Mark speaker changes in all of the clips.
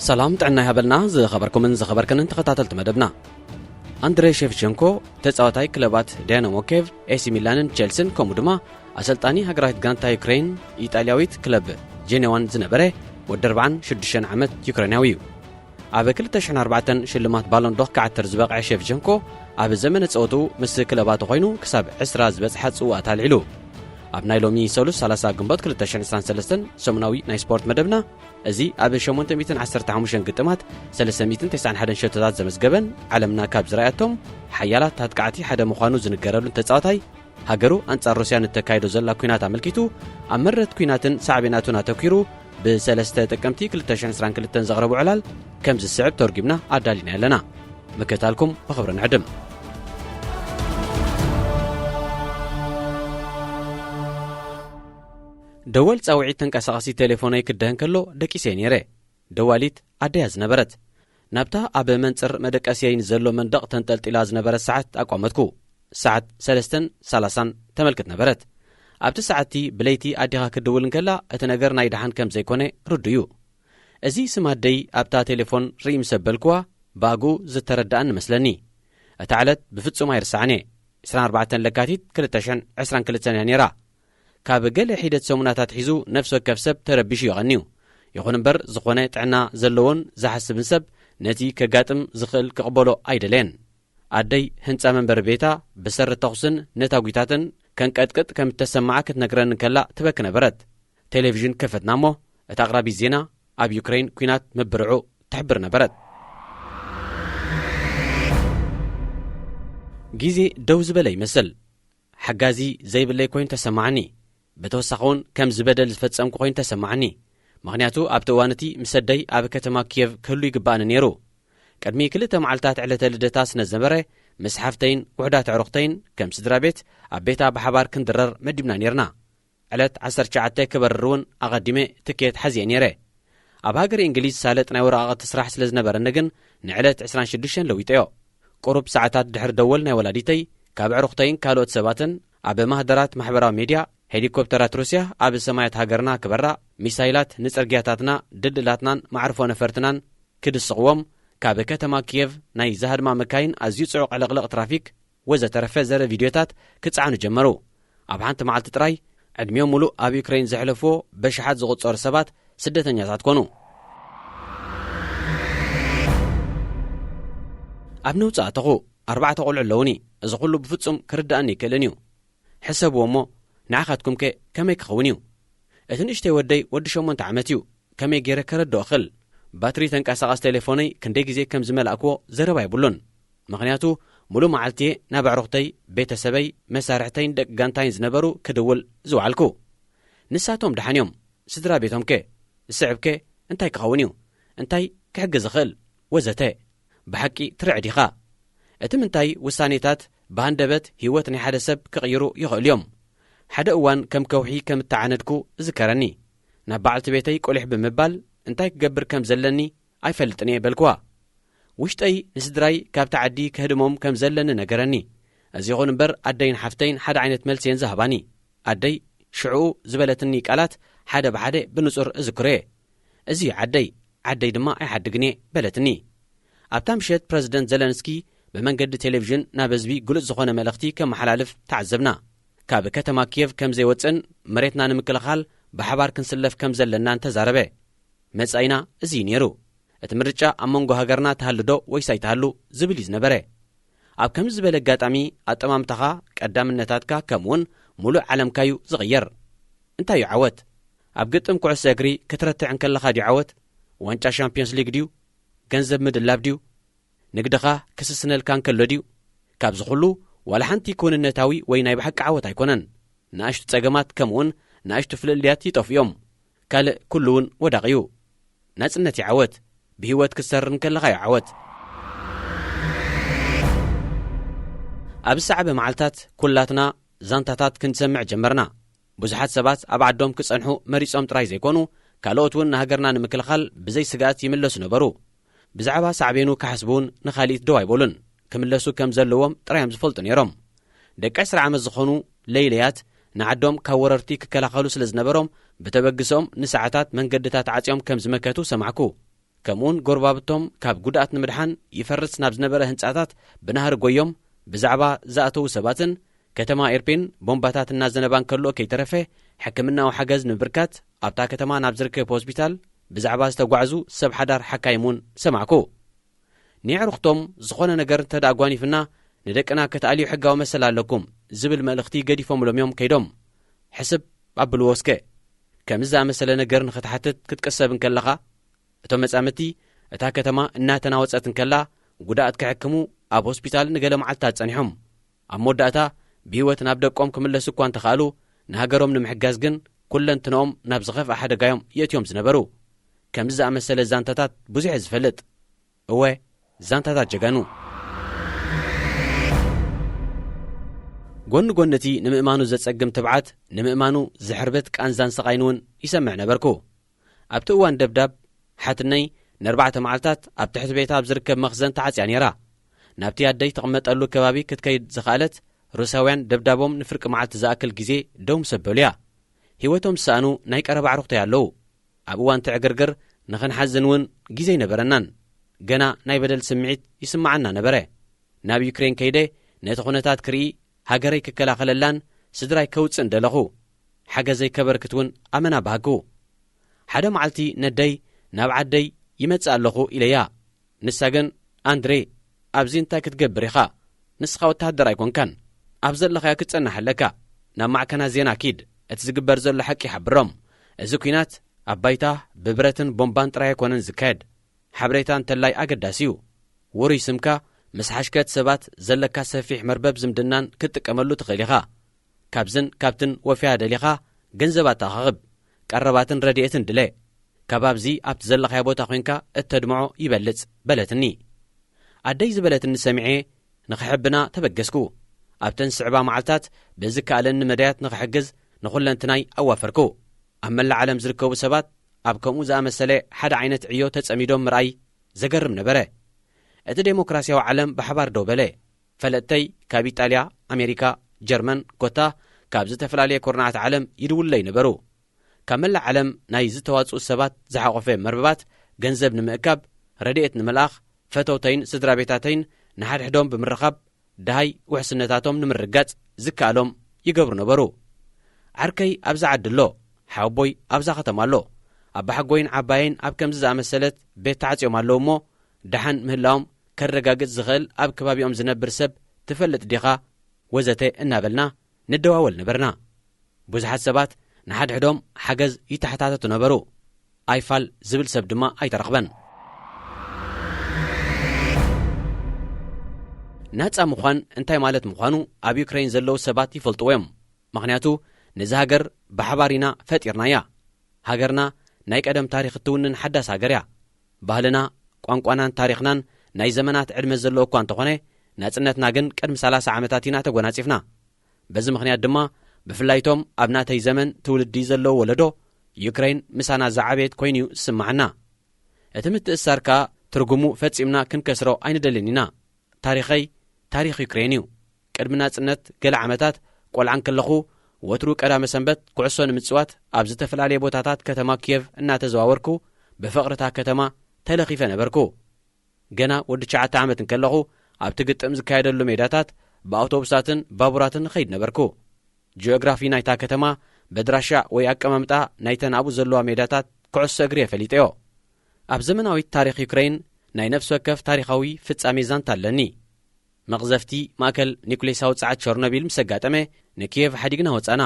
Speaker 1: سلام تعنا هبلنا زخبركم زخبركن تخطاتلت مدبنا أندري شيفچنكو تጻዋታይ ክለባት ዳይናሞ ኬቭ ኤሲ ሚላንን ቼልሲን ከምኡ ድማ ኣሰልጣኒ ሃገራት ጋንታ ዩክሬን ኢጣልያዊት ክለብ ጄኔዋን ዝነበረ ወዲ 46 ዓመት ዩክሬናዊ እዩ ኣብ 2004 ሽልማት ባሎን ዶር ክዓተር ዝበቕዐ ሼፍቸንኮ ኣብ ዘመነ ጸወቱ ምስ ክለባቱ ኮይኑ ክሳብ 20 ዝበጽሐ ጽዋእ ኣልዒሉ ኣብ ናይ ሎሚ ሰሉስ 30 ግንቦት 2023 ሰሙናዊ ናይ ስፖርት መደብና እዚ ኣብ 815 ግጥማት 391 ሸቶታት ዘመዝገበን ዓለምና ካብ ዝረኣያቶም ሓያላት ታጥቃዕቲ ሓደ ምዃኑ ዝንገረሉን ተጻዋታይ ሃገሩ አንጻር ሩስያ ንተካይዶ ዘላ ኩናት ኣመልኪቱ ኣብ መረት ኩናትን ሳዕቤናቱን ኣተኪሩ ብ3 ጥቅምቲ 2022 ዘቕረቡ ዕላል ከም ዝስዕብ ተርጊምና ኣዳሊና ኣለና ምክታልኩም ብኽብሪ ንዕድም ደወል ጻውዒት ተንቀሳቓሲ ቴሌፎነይ ክደህን ከሎ ደቂሰ ነይረ ደዋሊት ኣደያ ዝነበረት ናብታ ኣብ መንጽር መደቀስየን ዘሎ መንደቕ ተንጠልጢላ ዝነበረት ሰዓት ኣቋመትኩ ሰዓት 3:30 ተመልክት ነበረት ኣብቲ ሰዓቲ ብለይቲ ኣዲኻ ክድውል እንከላ እቲ ነገር ናይ ድሓን ከም ዘይኮነ ርድዩ እዚ ስማደይ ኣብታ ቴሌፎን ርኢ ምሰበልክዋ ባጉ ዝተረዳእን መስለኒ እታ ዕለት ብፍጹም ኣይርሳዕነ 24 ለካቲት 2022 ነይራ ካብ ገለ ሒደት ሰሙናታት ሒዙ ነፍሲ ወከፍ ሰብ ተረቢሹ ይቐንዩ ይኹን እምበር ዝኾነ ጥዕና ዘለዎን ዝሓስብን ሰብ ነቲ ከጋጥም ዝኽእል ክቕበሎ ኣይደለየን ኣደይ ህንፃ መንበሪ ቤታ ብሰሪ ተኹስን ነታጒታትን ከንቀጥቅጥ ከም እተሰማዓ ክትነግረን ከላ ትበክ ነበረት ቴሌቪዥን ከፈትና እሞ እቲ ኣቕራቢ ዜና ኣብ ዩክሬን ኩናት ምብርዑ ትሕብር ነበረት ጊዜ ደው ዝበለ ይመስል ሓጋዚ ዘይብለይ ኮይኑ ተሰማዕኒ በተወሳኸውን ከም ዝበደል ዝፈጸምኩ ኮይኑ ተሰማዕኒ ምኽንያቱ ኣብቲ እዋንቲ ምሰደይ ኣብ ከተማ ኪየቭ ክህሉ ይግባእኒ ነይሩ ቅድሚ 2 መዓልታት ዕለተ ልደታ ስነዝነበረ ምስ ሓፍተይን ውሕዳት ኣዕሩኽተይን ከም ስድራ ቤት ኣብ ቤታ ብሓባር ክንድረር መዲብና ነርና ዕለት 19 ክበርር እውን ኣቐዲመ ትኬት ሓዚየ ነይረ ኣብ ሃገር እንግሊዝ ሳለጥ ናይ ወረቓቕቲ ስራሕ ስለ ዝነበረኒ ግን ንዕለት 26 ለዊጠዮ ቁሩብ ሰዓታት ድሕሪ ደወል ናይ ወላዲተይ ካብ ኣዕሩኽተይን ካልኦት ሰባትን ኣብ ማህደራት ማሕበራዊ ሚድያ ሄሊኮፕተራት ሩስያ ኣብ ሰማያት ሃገርና ክበራ ሚሳይላት ንጽርግያታትና ድልድላትናን ማዕርፎ ነፈርትናን ክድስቕዎም ካብ ከተማ ኪየቭ ናይ ዛሃድማ መካይን ኣዝዩ ጽዑቕ ዕልቕልቕ ትራፊክ ወዘተረፈ ዘረ ቪድዮታት ክጽዓኑ ጀመሩ ኣብ ሓንቲ መዓልቲ ጥራይ ዕድሜዮም ሙሉእ ኣብ ዩክሬን ዘሕለፍዎ በሽሓት ዝቝጸሩ ሰባት ስደተኛታት ኮኑ ኣብ ነውጻእተኹ 4 ቆልዑ ኣለውኒ እዚ ኩሉ ብፍጹም ክርዳእኒ ይክእልን እዩ ሕሰብዎ እሞ ንዓኻትኩም ከ ከመይ ክኸውን እዩ እቲ ንእሽተይ ወደይ ወዲ 8 ዓመት እዩ ከመይ ገይረ ከረድኦ እኽእል ባትሪ ተንቀሳቓሲ ቴሌፎነይ ክንደይ ግዜ ከም ዝመላእክዎ ዘረባ ይብሉን ምኽንያቱ ሙሉእ መዓልትየ ናብ ኣዕሩኽተይ ቤተሰበይ መሳርሕተይን ደቂ ጋንታይን ዝነበሩ ክድውል ዝውዓልኩ ንሳቶም ድሓንዮም ስድራ ቤቶም ከ ዝስዕብ ከ እንታይ ክኸውን እዩ እንታይ ክሕግዝ ዝኽእል ወዘተ ብሓቂ ትርዕድ ኢኻ እቲ ምንታይ ውሳኔታት ብሃንደበት ህይወት ናይ ሓደ ሰብ ክቕይሩ ይኽእሉ እዮም ሓደ እዋን ከም ከውሒ ከም እተዓነድኩ ዝከረኒ ናብ በዓልቲ ቤተይ ቆሊሕ ብምባል እንታይ ክገብር ከም ዘለኒ ኣይፈልጥን እየ በልክዋ ውሽጠይ ንስድራይ ካብቲ ዓዲ ክህድሞም ከም ዘለኒ ነገረኒ እዚ ይኹን እምበር ኣደይን ሓፍተይን ሓደ ዓይነት መልሲ እየን ዝሃባኒ ኣደይ ሽዑኡ ዝበለትኒ ቃላት ሓደ ብሓደ ብንጹር እዝክሮ እየ እዚ ዓደይ ድማ ኣይሓድግን እየ በለትኒ ኣብታ ምሸት ፕረዚደንት ዘለንስኪ ብመንገዲ ቴሌቪዥን ናብ ህዝቢ ግሉጽ ዝኾነ መልእኽቲ ከም መሓላልፍ ተዓዘብና ካብ ከተማ ኪየቭ ከም ዘይወፅን መሬትና ንምክልኻል ብሓባር ክንስለፍ ከም ዘለና እንተዛረበ መጻኢና እዚ ነይሩ እቲ ምርጫ ኣብ መንጎ ሃገርና ተሃልዶ ወይስ ኣይተሃሉ ዝብል እዩ ዝነበረ ኣብ ከምዚ ዝበለ ኣጋጣሚ ኣጠማምታኻ ቀዳምነታትካ ከምኡውን ሙሉእ ዓለምካዩ ዝቕየር እንታይ እዩ ዓወት ኣብ ግጥም ኩዕሶ እግሪ ክትረትዕን ከለኻ ድዩ ዓወት ዋንጫ ሻምፒዮንስ ሊግ ድዩ ገንዘብ ምድላብ ድዩ ንግድኻ ክስስነልካ እንከሎ ድዩ ካብዚ ኩሉ ዋላ ሓንቲ ኩንነታዊ ወይ ናይ ብሓቂ ዓወት ኣይኮነን ንኣሽቱ ጸገማት ከምኡውን ንኣሽቱ ፍልልያት ይጠፍዮም ካልእ ኩሉ እውን ወዳቕ እዩ ናጽነት ይዓወት ብህይወት ክሰርርን ከለኻ እዩ ዓወት ኣብ ሰዓበ መዓልታት ኩላትና ዛንታታት ክንሰምዕ ጀመርና ብዙሓት ሰባት ኣብ ዓዶም ክጸንሑ መሪጾም ጥራይ ዘይኮኑ ካልኦት እውን ንሃገርና ንምክልኻል ብዘይ ስጋኣት ይምለሱ ነበሩ ብዛዕባ ሳዕቤኑ ክሓስቡን ንኻሊእ ደው ኣይበሉን ክምለሱ ከም ዘለዎም ጥራዮም ዝፈልጡ ነይሮም ደቂ 10 ዓመት ዝኾኑ ለይለያት ንዓዶም ካብ ወረርቲ ክከላኸሉ ስለ ዝነበሮም ብተበግሶም ንሰዓታት መንገድታት ዓጽዮም ከም ዝመከቱ ሰማዕኩ ከምኡን ጎርባብቶም ካብ ጉድኣት ንምድሓን ይፈርስ ናብ ዝነበረ ህንጻታት ብናህሪ ጎዮም ብዛዕባ ዝኣተዉ ሰባትን ከተማ ኤርፔን ቦምባታት እናዘነባን ከሎ ከይተረፈ ሕክምናዊ ሓገዝ ንምብርካት ኣብታ ከተማ ናብ ዝርከብ ሆስፒታል ብዛዕባ ዝተጓዕዙ ሰብ ሓዳር ሓካይሙን ሰማዕኩ። ንዕሩኽቶም ዝኾነ ነገር እንተዳጓኒፍና ንደቅና ከተኣልዩ ሕጋዊ መሰል ኣለኩም ዝብል መልእኽቲ ገዲፎምሎም እዮም ከይዶም ሕስብ ኣብልዎስከ ከምዚ ዝኣመሰለ ነገር ንኽትሓትት ክትቀሰብን ከለኻ እቶም መጻምቲ እታ ከተማ እናተናወፀትን ከላ ጉዳኣት ክሕክሙ ኣብ ሆስፒታል ንገለ መዓልትታት ጸኒሖም ኣብ መወዳእታ ብህይወት ናብ ደቆም ክምለሱ እኳ እንተኽኣሉ ንሃገሮም ንምሕጋዝ ግን ኩለንትንኦም ናብ ዝኸፍአ ሓደጋዮም የእትዮም ዝነበሩ። ከምዚ ዝኣመሰለ ዛንታታት ብዙሕ ዝፈልጥ እወ ዛንታታት ጀጋኑ ጎኒ ጎነቲ ንምእማኑ ዘጸግም ትብዓት ንምእማኑ ዝሕርበት ቃንዛን ሰቓይን እውን ይሰምዕ ነበርኩ። ኣብቲ እዋን ደብዳብ ሓትነይ ን4 መዓልታት ኣብ ትሕቲ ቤታ ኣብ ዝርከብ መኽዘን ተዓጽያ ነይራ። ናብቲ ኣደይ ተቐመጠሉ ከባቢ ክትከይድ ዝኽኣለት ሩሳውያን ደብዳቦም ንፍርቂ መዓልቲ ዝኣክል ግዜ ደው ምስ ኣበሉ እያ። ህይወቶም ዝሰኣኑ ናይ ቀረባ ኣዕሩኽቲ ኣለዉ። ኣብ እዋን ትዕግርግር ንኽንሓዝን እውን ግዜ ይነበረናን ገና ናይ በደል ስምዒት ይስማዓና ነበረ። ናብ ዩክሬን ከይደ ነቲ ኩነታት ክርኢ ሃገረይ ክከላኸለላን ስድራይ ከውፅእ እንደለኹ ሓገዘይ ከበርክት እውን ኣመና ባህጉ። ሓደ መዓልቲ ነደይ ናብ ዓደይ ይመጽእ ኣለኹ ኢለያ። ንሳ ግን ኣንድሬ ኣብዚ እንታይ ክትገብር ኢኻ? ንስኻ ወታሃደር ኣይኮንካን። ኣብ ዘለኻዮ ክትጸናሕ ኣለካ። ናብ ማዕከና ዜና ኪድ እቲ ዝግበር ዘሎ ሓቂ ይሓብሮም። እዚ ኩናት ኣብ ባይታ ብብረትን ቦምባን ጥራይ ኣይኮነን ዝካየድ ሓበሬታ እንተላይ ኣገዳሲ እዩ። ውሩይ ስምካ ምስ ሓሽከት ሰባት ዘለካ ሰፊሕ መርበብ ዝምድናን ክትጥቀመሉ ትኽእል ኢኻ። ካብዝን ካብትን ወፍያ ደሊኻ ገንዘባት ተኻኽብ ቀረባትን ረድኤትን ድለ ከባብዚ ኣብቲ ዘለኻዮ ቦታ ኾንካ እተድምዖ ይበልጽ በለትኒ። ኣደይ ዝበለትኒ ሰሚዐ ንኽሕብና ተበገስኩ። ኣብተን ስዕባ መዓልትታት ብዝከኣለኒ መዳያት ንኽሕግዝ ንኹለንትናይ ኣዋፈርኩ። ኣብ መላእ ዓለም ዝርከቡ ሰባት ኣብ ከምኡ ዝኣመሰለ ሓደ ዓይነት ዕዮ ተጸሚዶም ምርኣይ ዘገርም ነበረ። እቲ ዴሞክራስያዊ ዓለም ብሓባር ደው በለ። ፈለጥተይ ካብ ኢጣልያ፣ ኣሜሪካ፣ ጀርመን ኮታ ካብ ዝተፈላለየ ኮርናዓት ዓለም ይድውለይ ነበሩ። ካብ መላእ ዓለም ናይ ዝተዋጽኡ ሰባት ዝሓቖፈ መርበባት ገንዘብ ንምእካብ ረድኤት ንምልኣኽ ፈተውተይን ስድራ ቤታተይን ንሓድሕዶም ብምርኻብ ድሃይ ውሕስነታቶም ንምርጋጽ ዝከኣሎም ይገብሩ ነበሩ። ዓርከይ ኣብዛ ዓዲ ኣሎ፣ ሓወቦይ ኣብዛ ኸተማ ኣሎ። ኣብ ባሕጎይን ዓባይን ኣብ ከምዚ ዝኣመሰለት ቤት ተዓጽዮም ኣለዉ እሞ ድሓን ምህላዎም ከረጋግጽ ዝኽእል ኣብ ከባቢኦም ዝነብር ሰብ ትፈልጥ ዲኻ ወዘተ እናበልና ንደዋወል ነበርና። ብዙሓት ሰባት ንሓድሕዶም ሓገዝ ይተሓታተቱ ነበሩ። ኣይፋል ዝብል ሰብ ድማ ኣይተረኽበን። ናጻ ምዃን እንታይ ማለት ምዃኑ ኣብ ዩክሬን ዘለዉ ሰባት ይፈልጥዎ እዮም። ምኽንያቱ ነዚ ሃገር ብሓባር ኢና ፈጢርናያ። ሃገርና ናይ ቀደም ታሪኽ እትውንን ሓዳስ ሃገር እያ። ባህልና ቋንቋናን ታሪኽናን ናይ ዘመናት ዕድመ ዘለዎ እኳ እንተኾነ ናጽነትና ግን ቅድሚ 30 ዓመታት ኢና ተጐናጺፍና። በዚ ምኽንያት ድማ ብፍላይቶም ኣብ ናተይ ዘመን ትውልዲ ዘለዎ ወለዶ ዩክሬን ምሳና ዝዓበየት ኮይኑ ዝስማዓና። እቲ ምትእሳር ከዓ ትርጉሙ ፈጺምና ክንከስሮ ኣይንደልን ኢና። ታሪኸይ ታሪኽ ዩክሬን እዩ። ቅድሚ ናጽነት ገለ ዓመታት ቈልዓን ከለኹ ወትሩ ቀዳመ ሰንበት ኩዕሶ ንምጽዋት ኣብ ዝተፈላለየ ቦታታት ከተማ ኪየቭ እናተዘዋወርኩ ብፍቕርታ ከተማ ተለኺፈ ነበርኩ። ገና ወዲ 9 ዓመት እንከለኹ ኣብቲ ግጥም ዝካየደሉ ሜዳታት ብኣውቶቡሳትን ባቡራትን ኸይድ ነበርኩ። ጂኦግራፊ ናይታ ከተማ በድራሻ ወይ ኣቀማምጣ ናይተን ኣብኡ ዘለዋ ሜዳታት ኩዕሶ እግሪ የፈሊጠዮ። ኣብ ዘመናዊት ታሪኽ ዩክሬን ናይ ነፍሲ ወከፍ ታሪኻዊ ፍጻሜ ዛንታ ኣለኒ። መቕዘፍቲ ማእከል ኒኩሌሳዊ ጸዓት ቸርኖቢል ምስ ኣጋጠመ ንኪየቭ ሓዲግና ወጻና።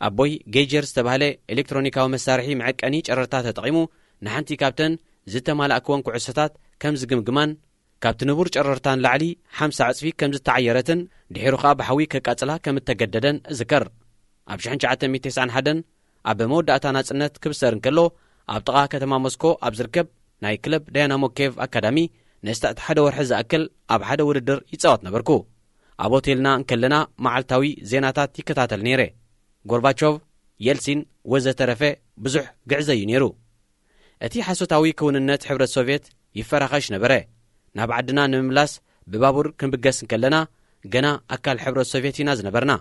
Speaker 1: ኣቦይ ጌጀር ዝተባህለ ኤሌክትሮኒካዊ መሳርሒ መዐቀኒ ጨረርታ ተጠቒሙ ንሓንቲ ካብተን ዝተማላእክወን ኩዕሶታት ከም ዝግምግማን ካብቲ ንቡር ጨረርታን ላዕሊ 50 ዕጽፊ ከም ዝተዓየረትን ድሒሩ ኸኣ ብሓዊ ከቃጽላ ከም እተገደደን እዝከር። ኣብ 1991 ኣብ መወዳእታ ናጽነት ክብሰር እንከሎ ኣብ ጥቓ ከተማ ሞስኮ ኣብ ዝርከብ ናይ ክለብ ዳያናሞ ኬቭ ኣካዳሚ ነስታእቲ ሓደ ወርሒ ዝኣክል ኣብ ሓደ ውድድር ይጻወት ነበርኩ። ኣብ ሆቴልና እንከለና መዓልታዊ ዜናታት ይከታተል ነይረ። ጎርባቾቭ፣ የልሲን ወዘተረፈ ብዙሕ ግዕዘ እዩ ነይሩ። እቲ ሓሶታዊ ክውንነት ሕብረት ሶቪየት ይፈራኸሽ ነበረ። ናብ ዓድና ንምምላስ ብባቡር ክንብገስ እንከለና ገና ኣካል ሕብረት ሶቪየት ኢና ዝነበርና።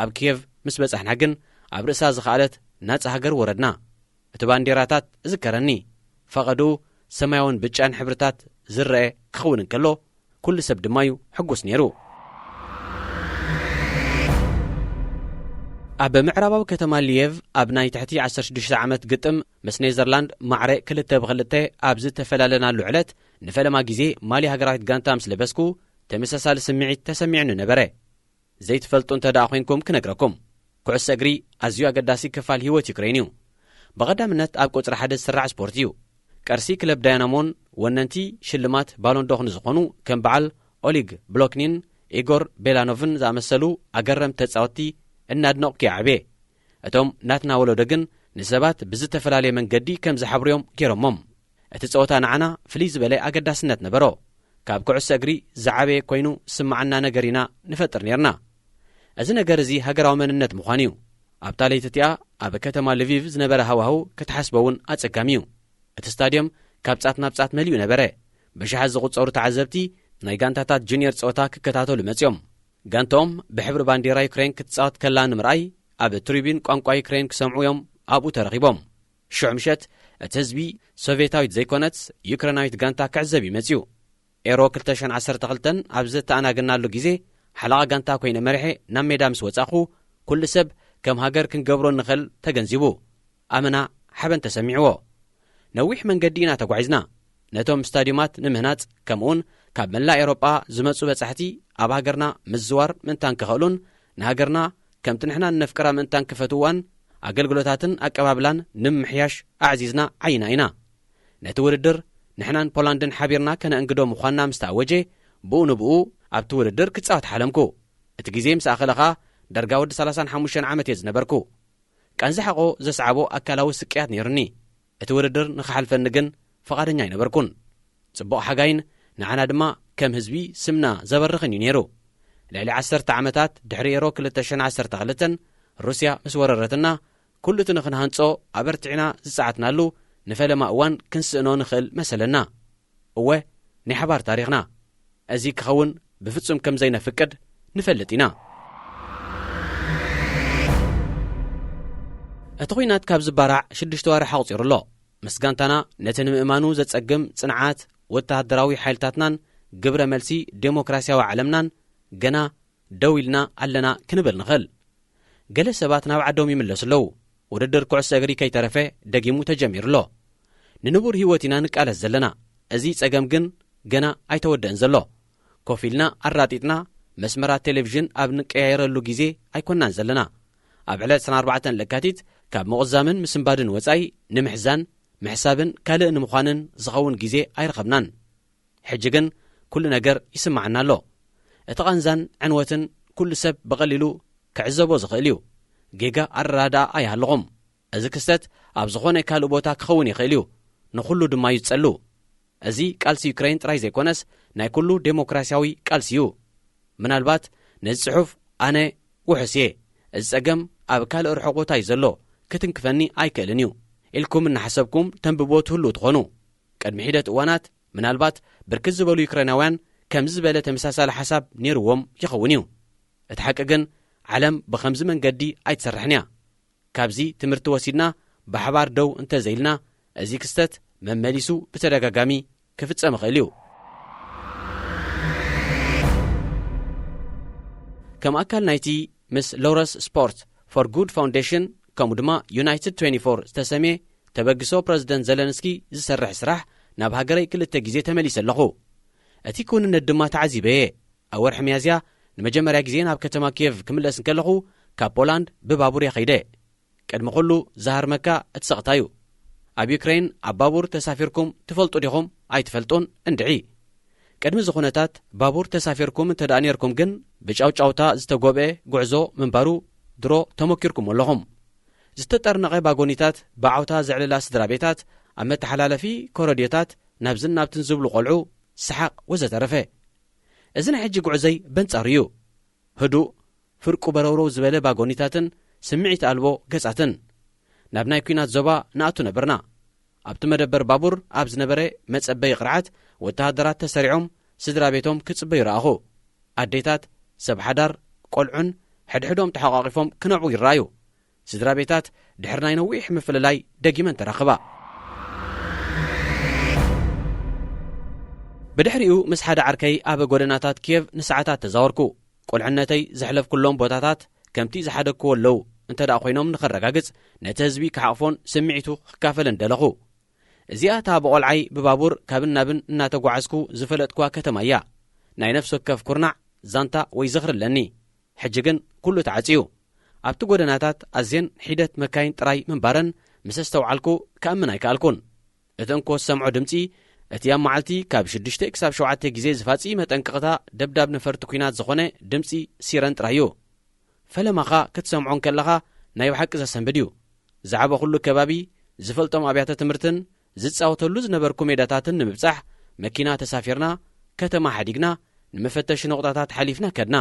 Speaker 1: ኣብ ኪየቭ ምስ በጻሕና ግን ኣብ ርእሳ ዝኸኣለት ናጻ ሃገር ወረድና። እቲ ባንዴራታት እዝከረኒ ፈቐዱ ሰማያውን ብጫን ሕብርታት ዝረአ ክኸውን እንከሎ ኩሉ ሰብ ድማዩ ሕጉስ ነይሩ። ኣብ ምዕራባዊ ከተማ ሊየቭ ኣብ ናይ ትሕቲ 16 ዓመት ግጥም ምስ ኔዘርላንድ ማዕረ 2-2 ኣብ ዝተፈላለናሉ ዕለት ንፈለማ ግዜ ማልያ ሃገራዊት ጋንታ ምስ ለበስኩ ተመሳሳሊ ስምዒት ተሰሚዕኒ ነበረ። ዘይትፈልጡ እንተደኣ ኮይንኩም ክነግረኩም ኩዕሶ እግሪ ኣዝዩ ኣገዳሲ ክፋል ህይወት ዩክሬን እዩ። ብቐዳምነት ኣብ ቁፅሪ 1 ዝስራዕ ስፖርት እዩ። ቀርሲ ክለብ ዳይናሞን ወነንቲ ሽልማት ባሎንዶኽን ዝኾኑ ከም በዓል ኦሊግ ብሎክኒን ኢጎር ቤላኖቭን ዝኣመሰሉ ኣገረምቲ ተጻወቲ እናድነቑ ክዓብየ እቶም ናትና ወለዶ ግን ንሰባት ብዝተፈላለየ መንገዲ ከም ዝሓብርዮም ገይሮሞም። እቲ ጸወታ ንዓና ፍልይ ዝበለ ኣገዳስነት ነበሮ። ካብ ኩዕሶ እግሪ ዝዓበየ ኮይኑ ስማዓና ነገር ኢና ንፈጥር ነርና። እዚ ነገር እዚ ሃገራዊ መንነት ምዃኑ እዩ። ኣብ ታለይትቲኣ ኣብ ከተማ ልቪቭ ዝነበረ ሃዋህው ክትሓስበውን ኣጸጋሚ እዩ። እቲ ስታድዮም ካብ ጻት ናብ ጻት መሊኡ ነበረ። ብሽሓት ዝቝጸሩ ተዓዘብቲ ናይ ጋንታታት ጁኒየር ጸወታ ክከታተሉ መጺኦም። ጋንቶኦም ብሕብሪ ባንዴራ ዩክሬን ክትጻወት ከላ ንምርኣይ ኣብ ትሪቢን ቋንቋ ዩክሬን ክሰምዑ እዮም ኣብኡ ተረኺቦም። ሽዑ ምሸት እቲ ህዝቢ ሶቪየታዊት ዘይኮነት ዩክሬናዊት ጋንታ ክዕዘብ ይመጺኡ። ኤሮ 2012 ኣብ ዘተኣናግናሉ ግዜ ሓለቓ ጋንታ ኮይነ መሪሐ ናብ ሜዳ ምስ ወጻኹ ኩሉ ሰብ ከም ሃገር ክንገብሮ ንኽእል ተገንዚቡ ኣመና ሓበን ተሰሚዕዎ። ነዊሕ መንገዲ ኢና ተጓዒዝና ነቶም ስታዲዮማት ንምህናጽ ከምኡውን ካብ መላእ ኤሮጳ ዝመጹ በጻሕቲ ኣብ ሃገርና ምዝዋር ምንታን ክኽእሉን ንሃገርና ከምቲ ንሕና ነፍቅራ ምንታን ክፈትዋን ኣገልግሎታትን ኣቀባብላን ንምምሕያሽ ኣዕዚዝና ዓይና ኢና። ነቲ ውድድር ንሕናን ፖላንድን ሓቢርና ከነእንግዶ ምዃንና ምስ ተኣወጀ ብኡ ንብኡ ኣብቲ ውድድር ክጻወት ሓለምኩ። እቲ ግዜ ምስ ኣኸለኻ ደርጋ ወዲ 35 ዓመት እየ ዝነበርኩ። ቃንዚ ሓቆ ዘስዓቦ ኣካላዊ ስቅያት ነይሩኒ። እቲ ውድድር ንኽሓልፈኒ ግን ፈቓደኛ ኣይነበርኩን። ጽቡቕ ሓጋይን ንዓና ድማ ከም ህዝቢ ስምና ዘበርኽን እዩ ነይሩ። ልዕሊ 10 ዓመታት ድሕሪ ኤሮ 2012 ሩስያ ምስ ወረረትና ኩሉ እቲ ንኽንሃንጾ ኣበርቲዕና ዝጸዓትናሉ ንፈለማ እዋን ክንስእኖ ንኽእል መሰለና። እወ ናይ ሓባር ታሪኽና እዚ ክኸውን ብፍጹም ከም ዘይነፍቅድ ንፈልጥ ኢና። እቲ ኹይናት ካብ ዝባራዕ 6 ወርሒ ኣቝፂሩ ኣሎ። ምስ ጋንታና ነቲ ንምእማኑ ዘጸግም ጽንዓት ወተሃደራዊ ሓይልታትናን ግብረ መልሲ ዴሞክራስያዊ ዓለምናን ገና ደው ኢልና ኣለና ክንብል ንኽእል። ገለ ሰባት ናብ ዓዶም ይምለሱ ኣለዉ። ውድድር ኩዕሶ እግሪ ከይተረፈ ደጊሙ ተጀሚሩ ኣሎ። ንንቡር ህይወት ኢና ንቃለስ ዘለና። እዚ ጸገም ግን ገና ኣይተወደአን ዘሎ። ኮፍ ኢልና ኣራጢጥና መስመራት ቴሌቭዥን ኣብ ንቀያየረሉ ግዜ ኣይኮናን ዘለና። ኣብ ዕለት 24 ለካቲት ካብ ምቕዛምን ምስምባድን ወጻኢ ንምሕዛን ምሕሳብን ካልእ ንምዃንን ዝኸውን ግዜ ኣይረኸብናን። ሕጂ ግን ኩሉ ነገር ይስማዓና ኣሎ። እቲ ቓንዛን ዕንወትን ኩሉ ሰብ ብቐሊሉ ክዕዘቦ ዝኽእል እዩ። ጌጋ ኣረዳድኣ ኣይሃለኹም። እዚ ክስተት ኣብ ዝኾነ ካልእ ቦታ ክኸውን ይኽእል እዩ። ንኹሉ ድማ ይጸሉ። እዚ ቃልሲ ዩክሬን ጥራይ ዘይኮነስ ናይ ኩሉ ዴሞክራስያዊ ቃልሲ እዩ። ምናልባት ነዚ ጽሑፍ ኣነ ውሕስ እየ። እዚ ጸገም ኣብ ካልእ ርሑቕ ቦታ እዩ ዘሎ ክትንክፈኒ ኣይክእልን እዩ ኢልኩም እናሓሰብኩም ተንብቦ ትህሉ ትኾኑ። ቅድሚ ሒደት እዋናት ምናልባት ብርክት ዝበሉ ዩክሬናውያን ከምዚ ዝበለ ተመሳሳሊ ሓሳብ ነይርዎም ይኸውን እዩ። እቲ ሓቂ ግን ዓለም ብኸምዚ መንገዲ ኣይትሰርሕን እያ። ካብዚ ትምህርቲ ወሲድና ብሓባር ደው እንተዘይልና እዚ ክስተት መመሊሱ ብተደጋጋሚ ክፍጸም ይኽእል እዩ። ከም ኣካል ናይቲ ምስ ሎረስ ስፖርት ፎር ጉድ ፋውንዴሽን ከምኡ ድማ ዩናይትድ 24 ዝተሰሜ ተበግሶ ፕረዚደንት ዘለንስኪ ዝሰርሕ ስራሕ ናብ ሃገረይ 2 ግዜ ተመሊሰ ኣለኹ። እቲ ኩንነት ድማ ተዓዚበየ። ኣብ ወርሒ መያዝያ ንመጀመርያ ግዜ ናብ ከተማ ኪየቭ ክምለስ እንከለኹ ካብ ፖላንድ ብባቡር የኸይደ። ቅድሚ ኩሉ ዝሃርመካ እቲ ሰቕታ እዩ። ኣብ ዩክሬን ኣብ ባቡር ተሳፊርኩም ትፈልጡ ዲኹም ኣይትፈልጡን እንድዒ። ቅድሚ ዝኹነታት ባቡር ተሳፊርኩም እንተደኣ ነርኩም ግን ብጫውጫውታ ዝተጎብአ ጉዕዞ ምንባሩ ድሮ ተመኪርኩም ኣለኹም። ዝተጠርነቐ ባጎኒታት ብዓውታ ዘዕልላ ስድራ ቤታት ኣብ መተሓላለፊ ኮረድዮታት ናብዝን ናብትን ዝብሉ ቖልዑ ሰሓቕ ወዘተረፈ። እዚ ናይ ሕጂ ጉዕዘይ በንጻር እዩ። ህዱእ ፍርቁ በረውሮው ዝበለ ባጎኒታትን ስምዒት ኣልቦ ገጻትን። ናብ ናይ ኩናት ዞባ ንኣቱ ነበርና። ኣብቲ መደበር ባቡር ኣብ ዝነበረ መጸበይ ቅርዓት ወተሃደራት ተሰሪዖም ስድራ ቤቶም ክጽበዩ ረኣኹ። ኣዴታት ሰብ ሓዳር ቈልዑን ሕድሕዶም ተሓቋቒፎም ክነዕቡ ይረኣዩ። ስድራ ቤታት ድሕሪ ናይ ነዊሕ ምፍልላይ ደጊመን ተራኽባ። بدحريو مس حدا عركي أب غودناتات كييف نساعات تزاوركو قلعنتي زحلف كلهم بوتاتات كمتي زحدكو لو انت دا خوينوم نخرغاغص نتهزبي كحافون سمعيتو خكافلن دلخو እዚኣ ታ በቆልዓይ ብባቡር ካብን ናብን እናተጓዓዝኩ ዝፈለጥኳ ከተማ እያ ናይ ነፍሲ ወከፍ ኩርናዕ ዛንታ ወይ ዝኽርለኒ ሕጂ ግን ኩሉ ተዓፅዩ ኣብቲ ጎደናታት ኣዝየን ሒደት መካይን ጥራይ ምንባረን ምስ ዝተውዓልኩ ከኣምን ኣይከኣልኩን እቲ እንኮ ሰምዖ ድምፂ እቲ ኣብ መዓልቲ ካብ 6 ክሳብ 7 ግዜ ዝፋፂ መጠንቀቕታ ደብዳብ ነፈርቲ ኩናት ዝኾነ ድምፂ ሲረን ጥራዩ ፈለማኻ ክትሰምዖን ከለኻ ናይ ብሓቂ ዘሰንብድ እዩ ዛዕባ ኩሉ ከባቢ ዝፈልጦም ኣብያተ ትምህርትን ዝጻወተሉ ዝነበርኩ ሜዳታትን ንምብጻሕ መኪና ተሳፊርና ከተማ ሓዲግና ንመፈተሽ ነቑጣታት ሓሊፍና ከድና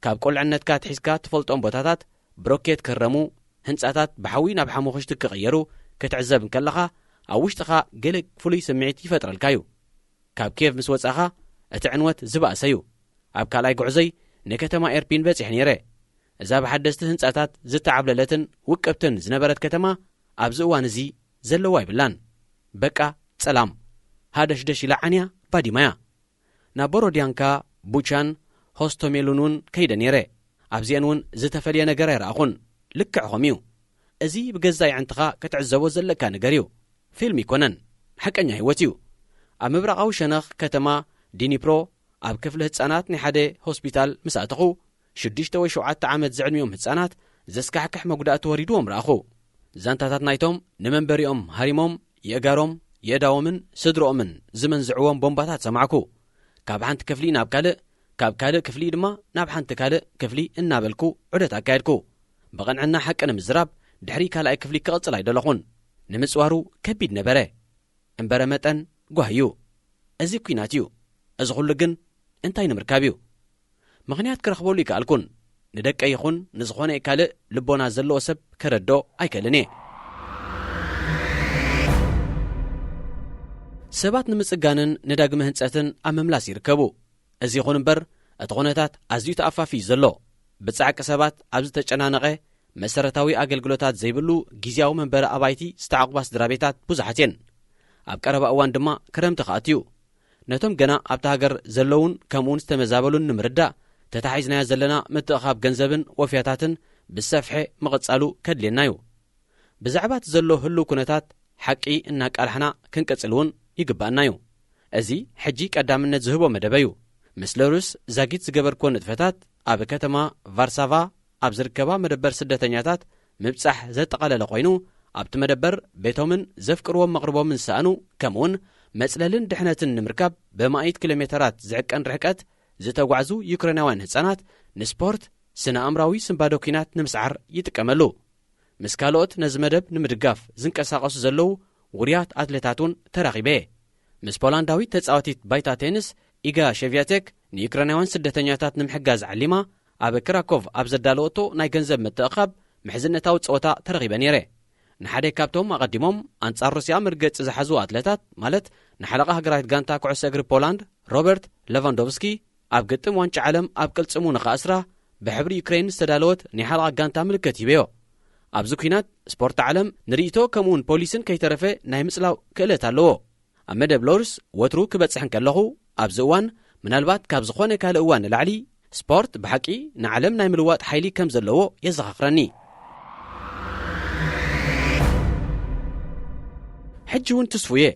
Speaker 1: ካብ ቆልዕነትካ ትሒዝካ ትፈልጦም ቦታታት ብሮኬት ክረሙ ህንጻታት ብሓዊ ናብ ሓሙኽሽቲ ክቕየሩ ክትዕዘብ ከለኻ ኣብ ውሽጥኻ ገለ ፍሉይ ስምዒት ይፈጥረልካ እዩ ካብ ኬቭ ምስ ወጻኻ እቲ ዕንወት ዝበእሰ እዩ ኣብ ካልኣይ ጉዕዘይ ንከተማ ኤርፒን በፂሕ ነይረ እዛ ብሓደስቲ ህንጻታት ዝተዓብለለትን ውቅብትን ዝነበረት ከተማ ኣብዚ እዋን እዚ ዘለዋ ይብላን በቃ ጸላም ሃደሽደሽ ኢላ ዓንያ ባዲማያ ናብ ቦሮድያንካ ቡቻን ሆስቶሜሉንን ከይደ ነይረ ኣብዚአን እውን ዝተፈልየ ነገር ኣይረኣኹን ልክዕኹም እዩ እዚ ብገዛይ ዕንትኻ ክትዕዘቦ ዘለካ ነገር እዩ ፊልም ይኮነን ሓቀኛ ህይወት እዩ ኣብ ምብራቓዊ ሸነኽ ከተማ ዲኒፕሮ ኣብ ክፍሊ ህፃናት ናይ ሓደ ሆስፒታል ምስ ኣተኹ 6 ወይ 7 ዓመት ዝዕድሚኦም ህፃናት ዘስካሕክሕ መጉዳእቲ ወሪድዎም ረኣኹ ዛንታታት ናይቶም ንመንበሪኦም ሃሪሞም የእጋሮም የእዳዎምን ስድሮኦምን ዝመንዝዕዎም ቦምባታት ሰማዕኩ ካብ ሓንቲ ክፍሊ ናብ ካልእ ካብ ካልእ ክፍሊ ድማ ናብ ሓንቲ ካልእ ክፍሊ እናበልኩ ዑደት ኣካየድኩ ብቐንዕና ሓቂ ንምዝራብ ድሕሪ ካልኣይ ክፍሊ ክቕፅል ኣይደለኹን ንምጽዋሩ ከቢድ ነበረ እምበረ መጠን ጓህ እዩ እዚ ኩናት እዩ እዚ ኩሉ ግን እንታይ ንምርካብ እዩ ምኽንያት ክረኽበሉ ይከኣልኩን ንደቀ ይኹን ንዝኾነ ካልእ ልቦና ዘለዎ ሰብ ከረዶ ኣይከልን እየ ሰባት ንምጽጋንን ንዳግመ ህንጸትን ኣብ ምምላስ ይርከቡ እዚ ይኹን እምበር እቲ ኩነታት ኣዝዩ ተኣፋፊ ዘሎ ብጻዕቂ ሰባት ኣብ ዝተጨናነቐ መሰረታዊ ኣገልግሎታት ዘይብሉ ጊዜያዊ መንበሪ ኣባይቲ ዝተዓቕባ ስድራ ቤታት ብዙሓት እየን ኣብ ቀረባ እዋን ድማ ክረምቲ ኸኣትዩ ነቶም ገና ኣብቲ ሃገር ዘለውን ከምኡውን ዝተመዛበሉን ንምርዳእ ተታሒዝናዮ ዘለና ምትእኻብ ገንዘብን ወፍያታትን ብሰፍሐ ምቕጻሉ ከድልየና እዩ ብዛዕባ እቲ ዘሎ ህሉ ኩነታት ሓቂ እናቃልሕና ክንቀጽል እውን ይግባአና እዩ እዚ ሕጂ ቀዳምነት ዝህቦ መደበ እዩ ምስ ለሩስ ዛጊት ዝገበርክዎ ንጥፈታት ኣብ ከተማ ቫርሳቫ ኣብ ዝርከባ መደበር ስደተኛታት ምብጻሕ ዘጠቓለለ ኮይኑ ኣብቲ መደበር ቤቶምን ዘፍቅርዎም መቕርቦምን ዝሰኣኑ ከምኡውን መጽለልን ድሕነትን ንምርካብ ብማኢት ኪሎ ሜትራት ዝዕቀን ርሕቀት ዝተጓዕዙ ዩክሬናውያን ህፃናት ንስፖርት ስነ ኣእምራዊ ስምባዶ ኩናት ንምስዓር ይጥቀመሉ ምስ ካልኦት ነዚ መደብ ንምድጋፍ ዝንቀሳቐሱ ዘለዉ ውርያት ኣትሌታትን ተራኺበ ምስ ፖላንዳዊት ተጻዋቲት ባይታ ቴኒስ ኢጋ ሸቪያቴክ ንዩክሬናውያን ስደተኛታት ንምሕጋዝ ዓሊማ ኣብ ክራኮቭ ኣብ ዘዳለወቶ ናይ ገንዘብ ምትእኻብ ምሕዝነታዊ ፀወታ ተረኺበ ነይረ ንሓደ ካብቶም ኣቐዲሞም ኣንጻር ሩስያ ምርገጽ ዝሓዙ ኣትሌታት ማለት ንሓለቓ ሃገራዊት ጋንታ ኩዕሶ እግሪ ፖላንድ ሮበርት ሌቫንዶቭስኪ ኣብ ግጥም ዋንጫ ዓለም ኣብ ቅልጽሙ ንኸኣስራ ብሕብሪ ዩክሬን ዝተዳለወት ናይ ሓለቓ ጋንታ ምልክት ሂበዮ ኣብዚ ኩናት ስፖርት ዓለም ንርእይቶ ከምኡውን ፖሊስን ከይተረፈ ናይ ምጽላው ክእለት ኣለዎ ኣብ መደብ ሎርስ ወትሩ ክበጽሕን ከለኹ ኣብዚ እዋን ምናልባት ካብ ዝኾነ ካልእ እዋን ንላዕሊ ስፖርት ብሓቂ ንዓለም ናይ ምልዋጥ ሓይሊ ከም ዘለዎ የዘኻኽረኒ ሕጂ እውን ትስፉየ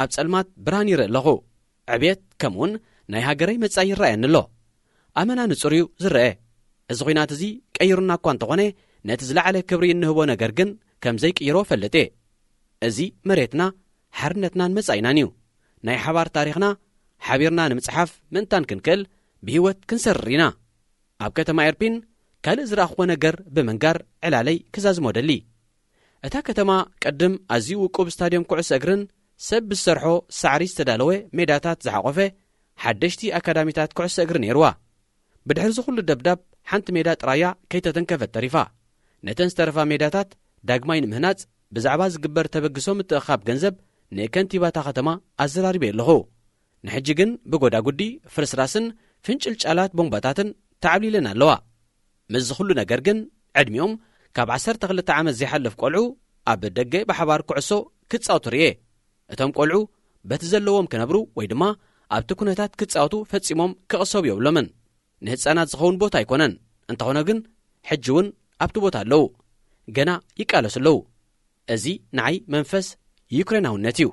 Speaker 1: ኣብ ጸልማት ብርሃን ይርኢ ኣለኹ ዕብየት ከምኡውን ናይ ሃገረይ መጻኢ ይረአየኒ ኣሎ ኣመና ንጹር እዩ ዝርአ እዚ ኩናት እዚ ቀይሩና እኳ እንተኾነ ነቲ ዝለዓለ ክብሪ እንህቦ ነገር ግን ከም ዘይቅይሮ ፈለጠ እዚ መሬትና ሓርነትናን መጻኢናን እዩ ናይ ሓባር ታሪኽና ሓቢርና ንምጽሓፍ ምእንታን ክንክእል ብህይወት ክንሰርር ኢና ኣብ ከተማ ኤርፒን ካልእ ዝረኣኽዎ ነገር ብምንጋር ዕላለይ ክዛዝሞ ደሊ እታ ከተማ ቀድም ኣዝዩ ውቁብ ስታድዮም ኩዕሶ እግርን ሰብ ብዝሰርሖ ሳዕሪ ዝተዳለወ ሜዳታት ዝሓቖፈ ሓደሽቲ ኣካዳሚታት ኩዕሶ እግሪ ነይርዋ ብድሕሪ ዝኹሉ ደብዳብ ሓንቲ ሜዳ ጥራያ ከይተተንከፈት ተሪፋ ነተን ዝተረፋ ሜዳታት ዳግማይ ንምህናጽ ብዛዕባ ዝግበር ተበግሶ ምትእኻብ ገንዘብ ንከንቲባታ ከተማ ኣዘራሪበ ኣለኹ ንሕጂ ግን ብጎዳጉዲ ፍርስራስን ፍንጭልጫላት ቦምባታትን ተዓብሊለን ኣለዋ ምስ ኩሉ ነገር ግን ዕድሚኦም ካብ 12 ዓመት ዘይሓልፍ ቆልዑ ኣብ ደገ ብሓባር ኩዕሶ ክጻወቱ ርየ እቶም ቆልዑ በቲ ዘለዎም ክነብሩ ወይ ድማ ኣብቲ ኩነታት ክጻወቱ ፈጺሞም ክቕሰቡ የብሎምን ንህፃናት ዝኸውን ቦታ ኣይኮነን እንተኾነ ግን ሕጂ እውን ኣብቲ ቦታ ኣለዉ ገና ይቃለሱ ኣለዉ እዚ ንዓይ መንፈስ ዩክሬናውነት እዩ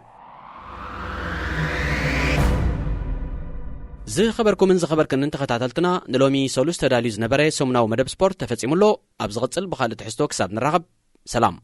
Speaker 1: ዝኸበርኩምን ዝኸበርክንን ተኸታተልትና ንሎሚ ሰሉስ ተዳልዩ ዝነበረ ሰሙናዊ መደብ ስፖርት ተፈጺሙሎ ኣብ ዝቕጽል ብኻልእ ትሕዝቶ ክሳብ ንራኸብ ሰላም